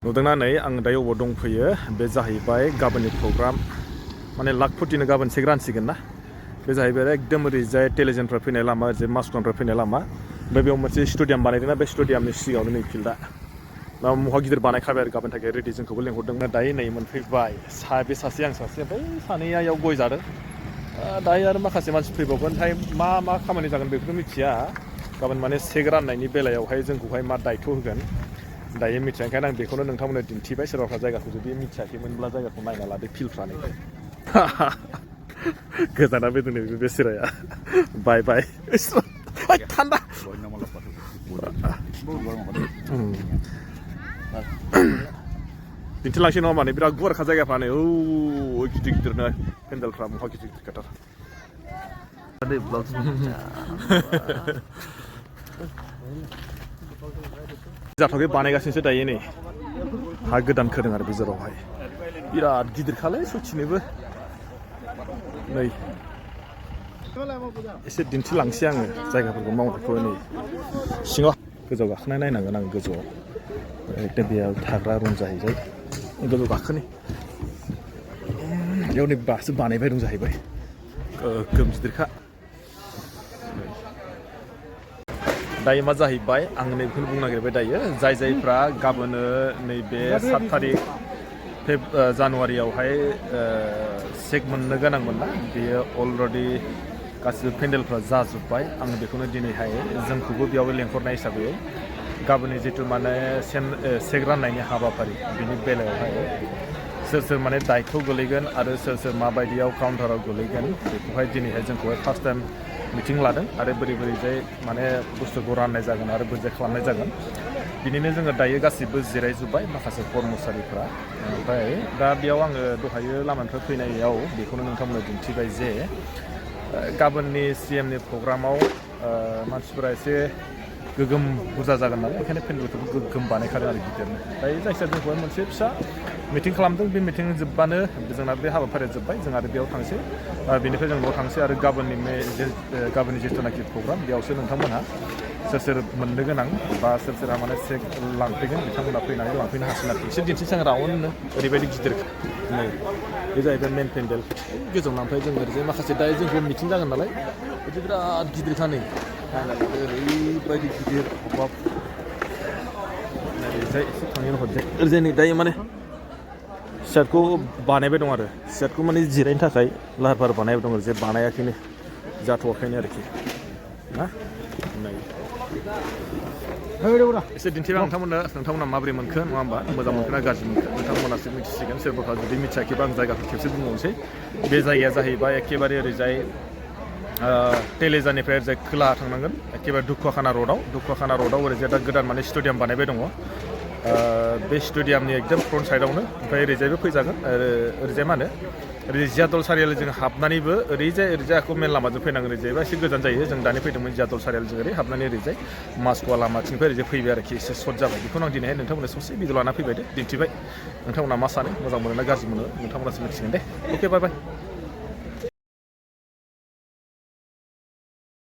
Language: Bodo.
नुदोंना नै आं दायो अबाव दंफैयो बे जाहैबाय गाबोननि प्रग्राम माने लाखपतिनो गाबोन सेक रानसिगोन ना बे जाहैबाय एकदम ओरैजाय टेलिभिजनफ्रा फैनाय लामा ओरैजाय मासक'नफ्रा फैनाय लामा ओमफ्राय बेयाव मोनसे स्टेडियाम बानायदोंना बे स्टेडियामनि सिगाङावनो नै फिल्डआ मा महा गिदिर बानायखाबाय आरो गाबोन थाखाय रेडि जोंखौबो लेंहरदोंमोन दायो नै मोनफैबाय बे सासे आं सासे बै सानैया इयाव गय जादों दायो आरो माखासे मानसि फैबावगोन ओमफ्राय मा खामानि जागोन बेखौथ' मिथिया गाबोन माने सेक राननायनि बेलायावहाय जोंखौहाय मा दायथ' होगोन दायो मिथिया ओंखायनो आं बेखौनो नोंथांमोननो दिन्थिबाय सोरबाफ्रा जायगाखौ जुदि मिथियाखैमोनब्ला जायगाखौ नायना लादो फिल्डफ्रानो गोजाना बेदों बे बेसेराया बाय बाय थान्दा दिन्थिलांसै नङा माने बिराद गुवारखा जायगाफ्रानो गिदिर गिदिरनो पेन्डेलफ्रा महा गिदिर गिदिर खाथार जाथ'आखै बानायगासिनोसो दायो नै हा गोदान खोदों आरो गेजेरावहाय बिराद गिदिरखालै सथिनोबो नै एसे दिन्थिलांसै आङो जायगाफोरखौ मावनायखौ नै सिङाव गोजौ गाखोनाय नायनांगोन आं गोजौआव एकदम बेयाव थाग्रा रुम जाहैबाय गोजौ गाखोनि बेयाव नै बासो बानायबाय दं जाहैबाय गोगोम गिदिरखा दायो मा जाहैबाय आं नैबेखौनो बुंनो नागिरबाय दायो जायफ्रा गाबोनो नैबे 7 थारिख जानुवारियावहाय सेक मोननो गोनांमोन ना बेयो अलरेडि गासिबो पेन्डेलफ्रा जाजोब्बाय आं बेखौनो दिनैहाय जोंखौबो बेयाव लेंहरनाय हिसाबै गाबोननि जितु माने सेक राननायनि हाबाफारि बिनि बेलायावहाय सोर माने दायथ' गोलैगोन आरो सोर माबायदियाव काउन्टाराव गोलैगोन बेखौहाय दिनैहाय जोंखौहाय फार्स्ट टाइम मिटिं लादों आरो बोरै माने बुस्थुखौ राननाय जागोन आरो बोरै खालामनाय जागोन बिनिनो जोङो दायो गासिबो जिरायजोब्बाय माखासे कर्मचारिफ्रा ओमफ्राय दा बेयाव आङो दहायो लामानिफ्राय फैनायाव बेखौनो नोंथांमोननो दिन्थिबाय जे गाबोननि CMनि प्रग्रामाव मानसिफोरा एसे गोगोम बुरजा जागोन नालाय ओंखायनो पेन्डेलखौबो गोगोम बानायखादों आरो गिदिरनो दायो जायखिजाया जोंखौहाय मोनसे फिसा मिटिं खालामदों बे मिटिं जोब्बानो जोंना बे हाबाफारिया जोब्बाय जों आरो बेयाव थांसै बेनिफ्राय जों न'आव थांसै आरो गाबोननि जिथुनाखि प्रग्राम बेयावसो नोंथांमोनहा सोर मोननो गोनां बा सोरहा माने सेक लांफैगोन बिथांमोना फैनानै लांफैनो हासिगोन आरो एसे दिन्थिसां राउन्डनो ओरैबायदि गिदिर नै बे जाहैबाय मेन पेन्डेल गोजौना ओमफ्राय जों ओरैजाय माखासे दायो जोंखौ मिटिं जागोन नालाय बिदि बिराद गिदिरखा नै ओरैबायदि गिदिर अबाब ओरैजाय एसे थांनो हरजाय ओरैजाय नै दायो माने सियारखौ बानायबाय दं आरो सियारखौ माने जिरायनो थाखाय लाहार फाहार बानायबाय दं जे बानायाखैनो जाथ'वाखैनो आरोखि ना एसे दिन्थिबाय नोंथांमोना माबोरै मोनखो नङा होमबा मोजां मोनखो ना गाज्रि मोनखो नोंथांमोनासो मिथिसिगोन सोरबाफ्रा जुदि मिथियाखैबा आं जायगाखौ खेबसे बुंबावनोसै बे जायगाया जाहैबाय एखेबारे ओरैजाय टेलिजानिफ्राय ओरैजाय खोलाहा थांनांगोन एखेबारे दुखुवाखाना र'डआव ओरैजाय दा गोदान माने स्टेडियाम बानायबाय दङ बे स्टेडियामनि एकदम फ्रन्ट साइडआवनो ओमफ्राय ओरैजायबो फैजागोन आरो ओरैजाय मा होनो ओरै जियादल सारियालि जों हाबनानैबो ओरैजाय आखौ मेन लामाजों फैनांगोन ओरैजायबा एसे गोजान जायो जों दानि फैदोंमोन जियादल सारियालिजों ओरै हाबनानै ओरैजाय मासक'वा लामाथिंनिफ्राय ओरैजाय फैबाय आरोखि एसे सर्ट जाबाय बेखौनो आं दिनैहाय नोंथांमोननो ससे भिडिअ लाना फैबाय दे दिन्थिबाय नोंथांमोना मा सानो मोजां मोनो ना गाज्रि मोनो नोंथांमोनासो मिथिगोन दे अके बाय बाय